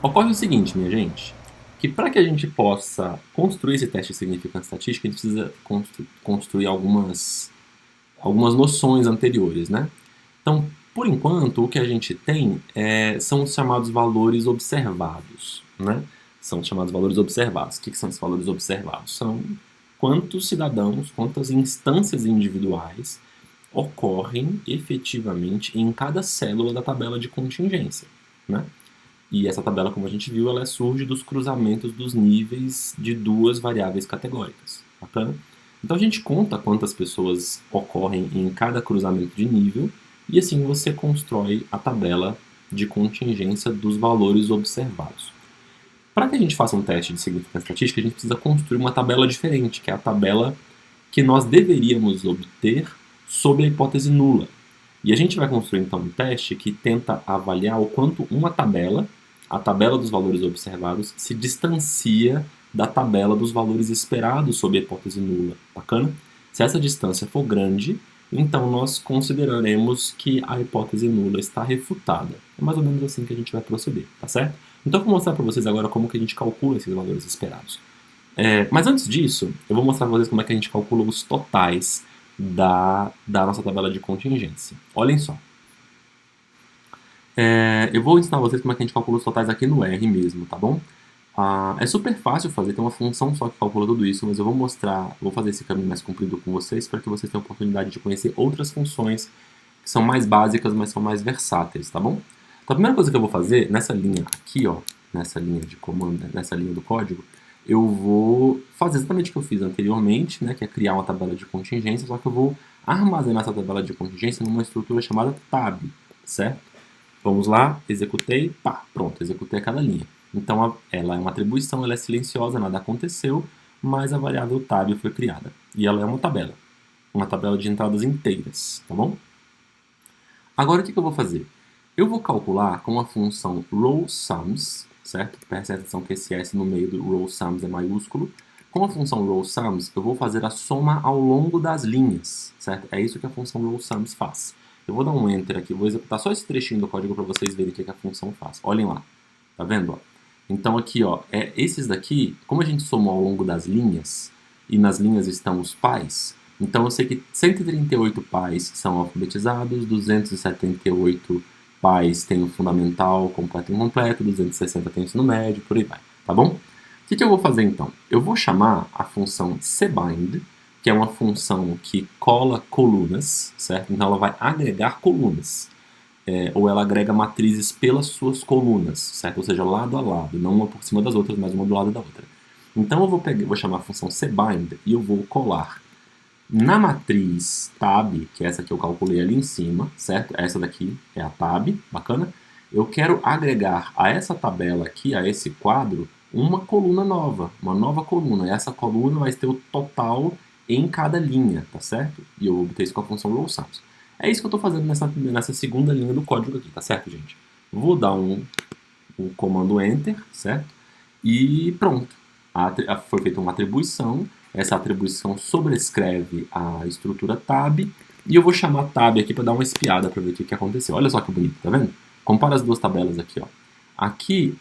Ocorre o seguinte, minha gente, que para que a gente possa construir esse teste de significância estatística, a gente precisa construir algumas noções anteriores, né? Então, por enquanto, o que a gente tem são os chamados valores observados, né? São os chamados valores observados. O que são esses valores observados? São quantos cidadãos, quantas instâncias individuais ocorrem efetivamente em cada célula da tabela de contingência, né? E essa tabela, como a gente viu, ela surge dos cruzamentos dos níveis de duas variáveis categóricas. Bacana? Então a gente conta quantas pessoas ocorrem em cada cruzamento de nível e assim você constrói a tabela de contingência dos valores observados. Para que a gente faça um teste de significância estatística, a gente precisa construir uma tabela diferente, que é a tabela que nós deveríamos obter sob a hipótese nula. E a gente vai construir então um teste que tenta avaliar o quanto uma tabela, a tabela dos valores observados, se distancia da tabela dos valores esperados sob a hipótese nula. Bacana? Se essa distância for grande, então nós consideraremos que a hipótese nula está refutada. É mais ou menos assim que a gente vai proceder, tá certo? Então eu vou mostrar para vocês agora como que a gente calcula esses valores esperados. Mas antes disso, eu vou mostrar para vocês como é que a gente calcula os totais da nossa tabela de contingência. Olhem só. Eu vou ensinar vocês como é que a gente calcula os totais aqui no R mesmo, tá bom? É super fácil fazer, tem uma função só que calcula tudo isso, mas eu vou mostrar, vou fazer esse caminho mais comprido com vocês para que vocês tenham a oportunidade de conhecer outras funções que são mais básicas, mas são mais versáteis, tá bom? Então a primeira coisa que eu vou fazer, nessa linha aqui, ó, nessa linha de comando, nessa linha do código, eu vou fazer exatamente o que eu fiz anteriormente, né, que é criar uma tabela de contingência, só que eu vou armazenar essa tabela de contingência numa estrutura chamada tab, certo? Vamos lá, executei, pá, pronto, executei cada linha. Então ela é uma atribuição, ela é silenciosa, nada aconteceu, mas a variável tab foi criada. E ela é uma tabela de entradas inteiras, tá bom? Agora o que eu vou fazer? Eu vou calcular com a função rowSums, certo? Presta atenção que esse S no meio do rowSums é maiúsculo. Com a função rowSums, eu vou fazer a soma ao longo das linhas, certo? É isso que a função rowSums faz. Eu vou dar um Enter aqui, vou executar só esse trechinho do código para vocês verem o que a função faz. Olhem lá, tá vendo? Ó? Então aqui, ó, esses daqui, como a gente somou ao longo das linhas, e nas linhas estão os pais, então eu sei que 138 pais são alfabetizados, 278 pais têm o fundamental, completo e incompleto, 260 têm o ensino médio, por aí vai, tá bom? O que eu vou fazer então? Eu vou chamar a função cbind, que é uma função que cola colunas, certo? Então ela vai agregar colunas, ou ela agrega matrizes pelas suas colunas, certo? Ou seja, lado a lado, não uma por cima das outras, mas uma do lado da outra. Então eu vou chamar a função cbind e eu vou colar na matriz tab, que é essa que eu calculei ali em cima, certo? Essa daqui é a tab, bacana? Eu quero agregar a essa tabela aqui, a esse quadro, uma coluna nova, uma nova coluna. E essa coluna vai ter o total em cada linha, tá certo? E eu obter isso com a função rowSums. É isso que eu estou fazendo nessa segunda linha do código aqui, tá certo, gente? Vou dar um comando Enter, certo? E pronto. Foi feita uma atribuição. Essa atribuição sobrescreve a estrutura tab. E eu vou chamar tab aqui para dar uma espiada para ver o que aconteceu. Olha só que bonito, tá vendo? Compara as duas tabelas aqui, ó. Aqui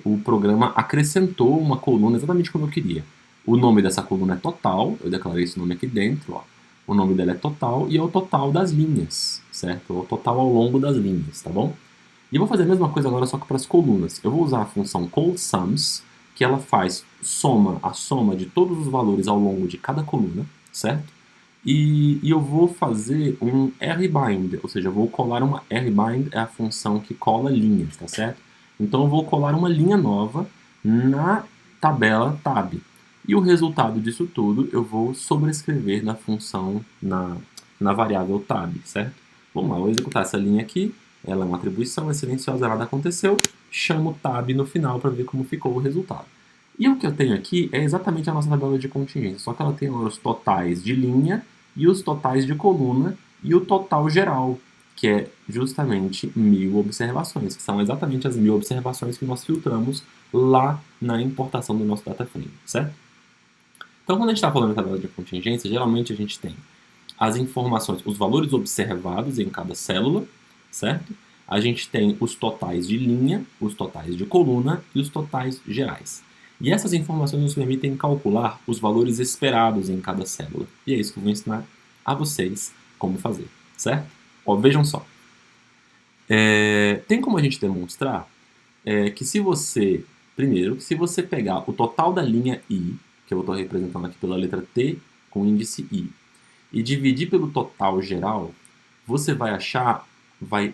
o programa acrescentou uma coluna exatamente como eu queria. O nome dessa coluna é total, eu declarei esse nome aqui dentro, ó. O nome dela é total e é o total das linhas, certo? É o total ao longo das linhas, tá bom? E eu vou fazer a mesma coisa agora só que para as colunas. Eu vou usar a função callSums, que ela faz a soma de todos os valores ao longo de cada coluna, certo? E eu vou fazer um rbind, ou seja, eu vou colar uma rbind, é a função que cola linhas, tá certo? Então eu vou colar uma linha nova na tabela tab. E o resultado disso tudo eu vou sobrescrever na função, na variável tab, certo? Vamos lá, eu vou executar essa linha aqui, ela é uma atribuição, é silenciosa, nada aconteceu, chamo tab no final para ver como ficou o resultado. E o que eu tenho aqui é exatamente a nossa tabela de contingência, só que ela tem os totais de linha e os totais de coluna e o total geral, que é justamente 1000 observações, que são exatamente as 1000 observações que nós filtramos lá na importação do nosso data frame, certo? Então, quando a gente está falando de tabela de contingência, geralmente a gente tem as informações, os valores observados em cada célula, certo? a gente tem os totais de linha, os totais de coluna e os totais gerais. E essas informações nos permitem calcular os valores esperados em cada célula. E é isso que eu vou ensinar a vocês como fazer, certo? Ó, vejam só. Tem como a gente demonstrar que se você, primeiro, se você pegar o total da linha I, que eu estou representando aqui pela letra T com índice I, e dividir pelo total geral, você vai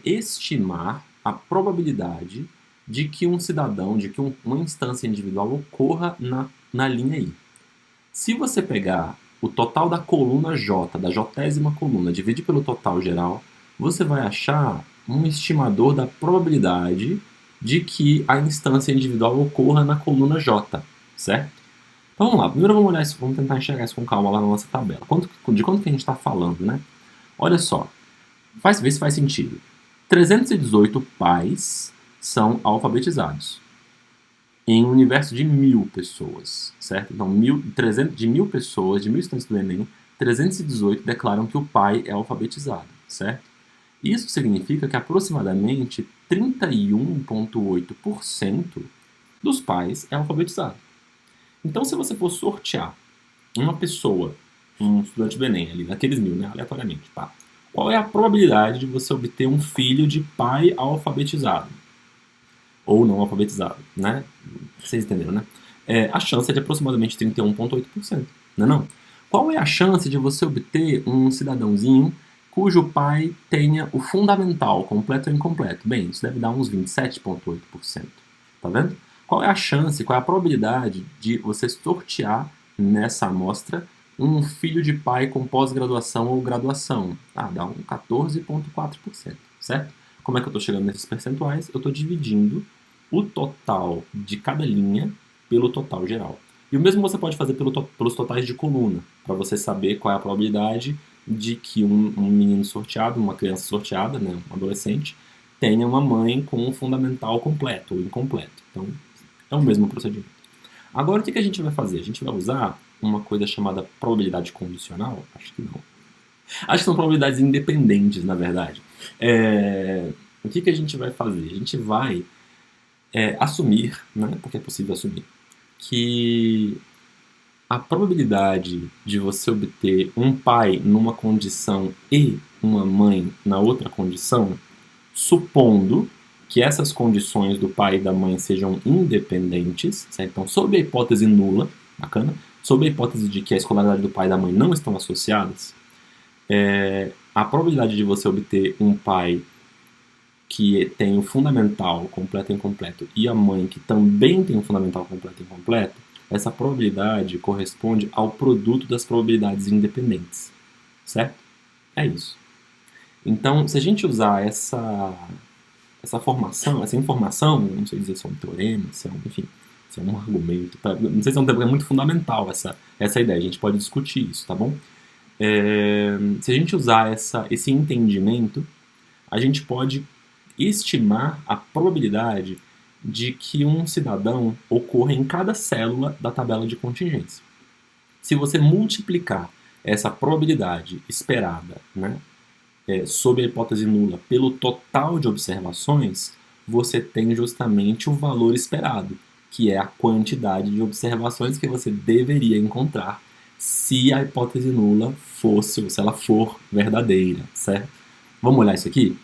estimar a probabilidade de que um cidadão, de que uma instância individual ocorra na linha I. Se você pegar o total da coluna J, da jésima coluna, dividir pelo total geral, você vai achar um estimador da probabilidade de que a instância individual ocorra na coluna J, certo? Então vamos lá, primeiro vamos olhar isso, vamos tentar enxergar isso com calma lá na nossa tabela. De quanto que a gente está falando, né? Olha só, vê se faz sentido. 318 pais são alfabetizados em um universo de 1.000 pessoas, certo? Então, de 1.000 pessoas, de 1.000 estudantes do Enem, 318 declaram que o pai é alfabetizado, certo? Isso significa que aproximadamente 31,8% dos pais é alfabetizado. Então, se você for sortear uma pessoa, um estudante do Enem, ali, daqueles 1.000, né, aleatoriamente, tá? Qual é a probabilidade de você obter um filho de pai alfabetizado? Ou não alfabetizado, né? Vocês entenderam, né? A chance é de aproximadamente 31,8%, não é não? Qual é a chance de você obter um cidadãozinho cujo pai tenha o fundamental, completo ou incompleto? Bem, isso deve dar uns 27,8%, tá vendo? Qual é a chance, qual é a probabilidade de você sortear nessa amostra um filho de pai com pós-graduação ou graduação? Dá um 14,4%, certo? Como é que eu estou chegando nesses percentuais? Eu estou dividindo o total de cada linha pelo total geral. E o mesmo você pode fazer pelos totais de coluna, para você saber qual é a probabilidade de que um menino sorteado, uma criança sorteada, né, um adolescente, tenha uma mãe com um fundamental completo ou incompleto. Então, é o mesmo procedimento. Agora, o que a gente vai fazer? A gente vai usar uma coisa chamada probabilidade condicional? Acho que não. Acho que são probabilidades independentes, na verdade. O que a gente vai fazer? A gente vai assumir, né, porque é possível assumir, que a probabilidade de você obter um pai numa condição e uma mãe na outra condição, supondo que essas condições do pai e da mãe sejam independentes, certo? Então, sob a hipótese nula, bacana, sob a hipótese de que a escolaridade do pai e da mãe não estão associadas, a probabilidade de você obter um pai que tem o fundamental completo e incompleto e a mãe que também tem o fundamental completo e incompleto, essa probabilidade corresponde ao produto das probabilidades independentes, certo? É isso. Então, se a gente usar essa formação, essa informação, não sei dizer se é um teorema, se é um argumento, não sei se é um tema, é muito fundamental essa ideia, a gente pode discutir isso, tá bom? Se a gente usar esse entendimento, a gente pode estimar a probabilidade de que um cidadão ocorra em cada célula da tabela de contingência. Se você multiplicar essa probabilidade esperada, né, sob a hipótese nula, pelo total de observações, você tem justamente o valor esperado, que é a quantidade de observações que você deveria encontrar se a hipótese nula se ela for verdadeira, certo? Vamos olhar isso aqui?